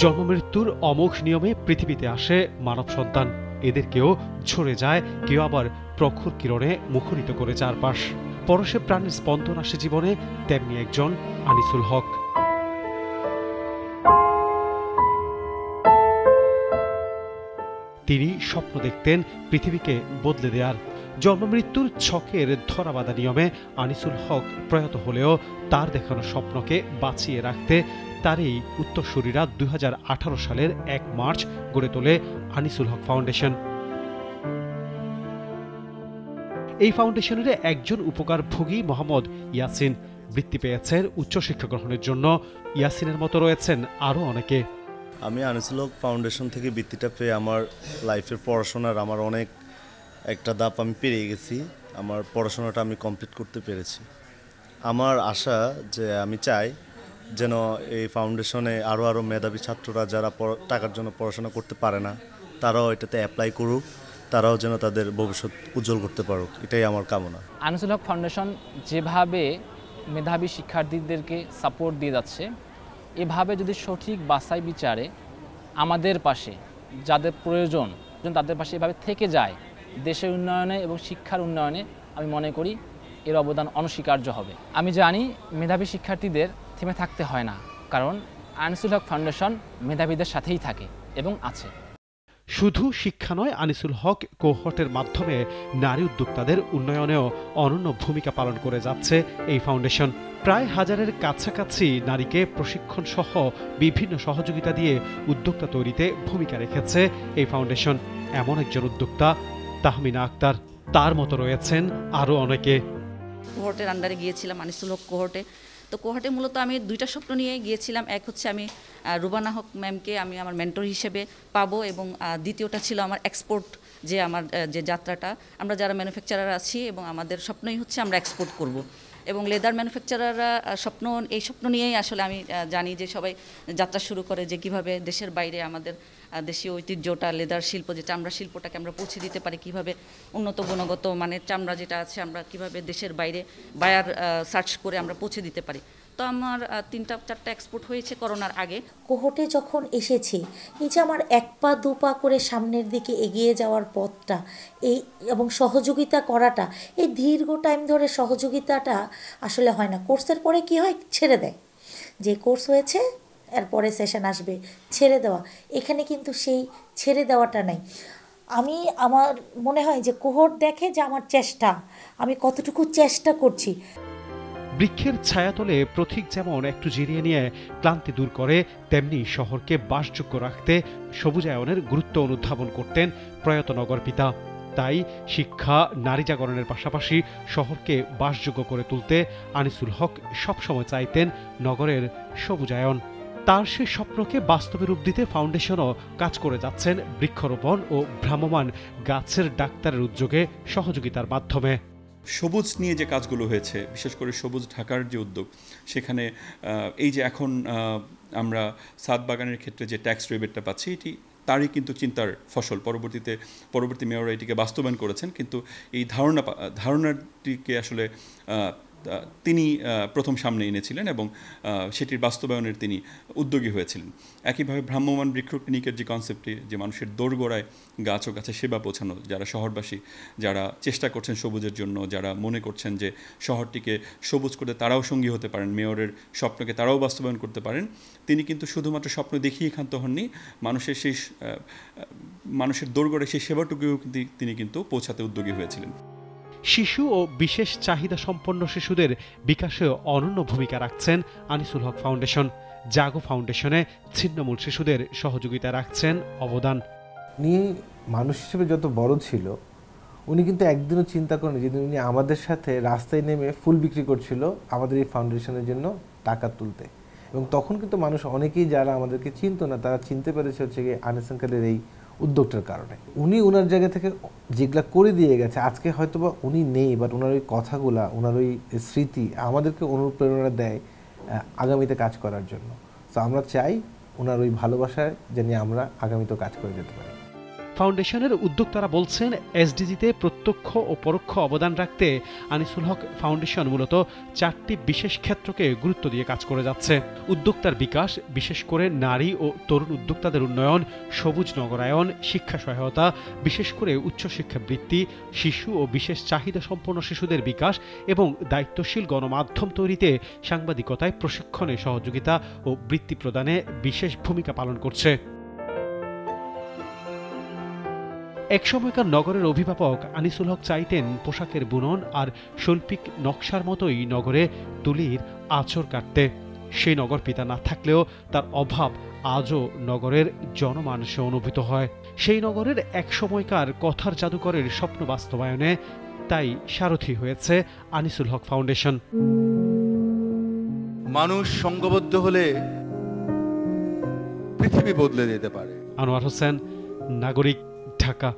জন্মমৃত্যুর অমোঘ নিয়মে পৃথিবীতে আসে মানব সন্তান। এদেরকেও ঝরে যায়, কেউ আবার প্রখর কিরণে মুখরিত করে চারপাশ। পরশে প্রাণের স্পন্দন আসে জীবনে, তেমনি একজন আনিসুল হক। তিনি স্বপ্ন দেখতেন পৃথিবীকে বদলে দেয়ার। জন্মমৃত্যুর ছকের ধরাবাঁধা নিয়মে আনিসুল হক প্রয়াত হলেও তার দেখানো স্বপ্নকে বাঁচিয়ে রাখতে তারই উত্তরসূরিরা 2018 সালের 1 মার্চ গড়ে তোলে আনিসুল হক ফাউন্ডেশন। এই ফাউন্ডেশনের একজন উপকারভোগী মোহাম্মদ ইয়াসিন। বৃত্তি পেয়েছেন উচ্চশিক্ষা গ্রহণের জন্য। ইয়াসিনের মতো রয়েছেন আরও অনেকে। আমি আনিসুল হক ফাউন্ডেশন থেকে বৃত্তিটা পেয়ে আমার লাইফের পড়াশোনার আমার অনেক একটা ধাপ আমি পেরিয়ে গেছি। আমার পড়াশোনাটা আমি কমপ্লিট করতে পেরেছি। আমার আশা যে আমি চাই যেন এই ফাউন্ডেশনে আরও মেধাবী ছাত্ররা যারা টাকার জন্য পড়াশোনা করতে পারে না, তারাও এটাতে অ্যাপ্লাই করুক, তারাও যেন তাদের ভবিষ্যৎ উজ্জ্বল করতে পারুক, এটাই আমার কামনা। আনিসুল হক ফাউন্ডেশন যেভাবে মেধাবী শিক্ষার্থীদেরকে সাপোর্ট দিয়ে যাচ্ছে, এভাবে যদি সঠিক বাছাই বিচারে আমাদের পাশে যাদের প্রয়োজন তাদের পাশে এভাবে থেকে যায়, দেশের উন্নয়নে এবং শিক্ষার উন্নয়নে আমি মনে করি এর অবদান অনস্বীকার্য হবে। আমি জানি মেধাবী শিক্ষার্থীদের থেমে থাকতে হয় না, কারণ আনিসুল হক ফাউন্ডেশন মেধাবীদের সাথেই থাকে এবং আছে। শুধু শিক্ষা নয়, আনিসুল হক কোহর্টের মাধ্যমে নারী উদ্যোক্তাদের উন্নয়নেও অনন্য ভূমিকা পালন করে যাচ্ছে এই ফাউন্ডেশন। প্রায় 1000-এর কাছাকাছি নারীকে প্রশিক্ষণ সহ বিভিন্ন সহযোগিতা দিয়ে উদ্যোক্তা তৈরিতে ভূমিকা রেখেছে এই ফাউন্ডেশন। এমন একজন উদ্যোক্তা তাহমিনা আক্তার। তার মতো রয়েছেন আরও অনেকে। কোহর্টের আন্ডারে গিয়েছিলাম আনিসুল হক কোহর্টে। তো কোহর্টে মূলত আমি 2টা স্বপ্ন নিয়ে গিয়েছিলাম। এক হচ্ছে আমি রুবানা হক ম্যামকে আমি আমার মেন্টর হিসেবে পাবো, এবং দ্বিতীয়টা ছিল আমার এক্সপোর্ট, যে আমার যে যাত্রাটা, আমরা যারা ম্যানুফ্যাকচারার আছি এবং আমাদের স্বপ্নই হচ্ছে আমরা এক্সপোর্ট করব। এবং লেদার ম্যানুফ্যাকচারাররা এই স্বপ্ন নিয়েই আসলে আমি জানি যে সবাই যাত্রা শুরু করে, যে কিভাবে দেশের বাইরে আমাদের দেশীয় ঐতিহ্যটা, লেদার শিল্প, যে চামড়া শিল্পটাকে আমরা পৌঁছে দিতে পারি, কিভাবে উন্নত গুণগত মানের চামড়া যেটা আছে আমরা কিভাবে দেশের বাইরে বায়ার সার্চ করে আমরা পৌঁছে দিতে পারি। তো আমার 3-4টা এক্সপোর্ট হয়েছে করোনার আগে। কোহর্টে যখন এসেছি, এই যে আমার 1 পা 2 পা করে সামনের দিকে এগিয়ে যাওয়ার পথটা, এই এবং সহযোগিতা করাটা, এই দীর্ঘ টাইম ধরে সহযোগিতাটা আসলে হয় না। কোর্সের পরে কি হয়, ছেড়ে দেয়। যে কোর্স হয়েছে এরপরে সেশন আসবে, ছেড়ে দেওয়া। এখানে কিন্তু সেই ছেড়ে দেওয়াটা নাই। আমার মনে হয় যে কোহর্ট দেখে যে আমার চেষ্টা, আমি কতটুকু চেষ্টা করছি। বৃক্ষের ছায়াতলে পথিক যেমন একটু জিরিয়ে নিয়ে ক্লান্তি দূর করে, তেমনি শহরকে বাসযোগ্য রাখতে সবুজায়নের গুরুত্ব অনুধাবন করতেন প্রয়াত নগর পিতা। তাই শিক্ষা, নারী জাগরণের পাশাপাশি শহরকে বাসযোগ্য করে তুলতে আনিসুল হক সবসময় চাইতেন নগরের সবুজায়ন। তার সেই স্বপ্নকে বাস্তবে রূপ দিতে ফাউন্ডেশনও কাজ করে যাচ্ছেন বৃক্ষরোপণ ও ভ্রাম্যমাণ গাছের ডাক্তারের উদ্যোগে সহযোগিতার মাধ্যমে। সবুজ নিয়ে যে কাজগুলো হয়েছে, বিশেষ করে সবুজ ঢাকার যে উদ্যোগ, সেখানে এই যে এখন আমরা ছাদ বাগানের ক্ষেত্রে যে ট্যাক্স রিবেটটা পাচ্ছি, এটি তারই কিন্তু চিন্তার ফসল। পরবর্তী মেয়র এটিকে বাস্তবায়ন করেছেন, কিন্তু এই ধারণাটিকে আসলে তিনি প্রথম সামনে এনেছিলেন এবং সেটির বাস্তবায়নের তিনি উদ্যোগী হয়েছিলেন। একইভাবে ভ্রাম্যমাণ বৃক্ষ ক্লিনিকের যে কনসেপ্টটি, যে মানুষের দোরগোড়ায় গাছ ও গাছের সেবা পৌঁছানো, যারা শহরবাসী, যারা চেষ্টা করছেন সবুজের জন্য, যারা মনে করছেন যে শহরটিকে সবুজ করতে তারাও সঙ্গী হতে পারেন, মেয়রের স্বপ্নকে তারাও বাস্তবায়ন করতে পারেন, তিনি কিন্তু শুধুমাত্র স্বপ্ন দেখিয়ে ক্ষান্ত হননি, মানুষের দোরগোড়ায় সেই সেবাটুকুও তিনি কিন্তু পৌঁছাতে উদ্যোগী হয়েছিলেন। শিশু ও বিশেষ চাহিদা সম্পন্ন শিশুদের বিকাশে অনন্য ভূমিকা রাখছেন আনিসুল হক ফাউন্ডেশন। জাগো ফাউন্ডেশনে ছিন্নমূল শিশুদের সহযোগিতা রাখছেন অবদান। উনি মানুষ হিসেবে যত বড় ছিল, উনি কিন্তু একদিনও চিন্তা করেন যে উনি আমাদের সাথে রাস্তায় নেমে ফুল বিক্রি করছিল আমাদের এই ফাউন্ডেশনের জন্য টাকা তুলতে। এবং তখন কিন্তু মানুষ অনেকেই যারা আমাদেরকে চিনতো না, তারা চিনতে পেরেছে হচ্ছে গিয়ে আনিস আঙ্কেলের এই উদ্যোগটার কারণে। উনি ওনার জায়গা থেকে যেগুলা করে দিয়ে গেছে, আজকে হয়তো বা উনি নেই, বাট ওনার ওই কথাগুলা, ওনার ওই স্মৃতি আমাদেরকে অনুপ্রেরণা দেয় আগামীতে কাজ করার জন্য। তো আমরা চাই ওনার ওই ভালোবাসায় যেন আমরা আগামীতেও কাজ করে যেতে পারি। ফাউন্ডেশনের উদ্যোক্তারা বলছেন, এসডিজিতে প্রত্যক্ষ ও পরোক্ষ অবদান রাখতে আনিসুল হক ফাউন্ডেশন মূলত 4টি বিশেষ ক্ষেত্রকে গুরুত্ব দিয়ে কাজ করে যাচ্ছে। উদ্যোক্তার বিকাশ, বিশেষ করে নারী ও তরুণ উদ্যোক্তাদের উন্নয়ন, সবুজ নগরায়ন, শিক্ষা সহায়তা, বিশেষ করে উচ্চশিক্ষা বৃত্তি, শিশু ও বিশেষ চাহিদা সম্পন্ন শিশুদের বিকাশ এবং দায়িত্বশীল গণমাধ্যম তৈরিতে সাংবাদিকতায় প্রশিক্ষণে সহযোগিতা ও বৃত্তি প্রদানে বিশেষ ভূমিকা পালন করছে। একসময়কার নগরের অভিভাবক আনিসুল হক চাইতেন পোশাকের বুনন আর শৈল্পিক নকশার মতোই নগরে তুলির আঁচড় কাটতে। সেই নগর পিতা না থাকলেও তার অভাব আজও নগরের জনমানসে অনুভূত হয়। সেই নগরের এক সময়কার কথার জাদুকরের স্বপ্ন বাস্তবায়নে তাই সারথি হয়েছে আনিসুল হক ফাউন্ডেশন। মানুষ সংঘবদ্ধ হলে পৃথিবী বদলে যেতে পারে। আনোয়ার হোসেন, নাগরিক, ঢাকা।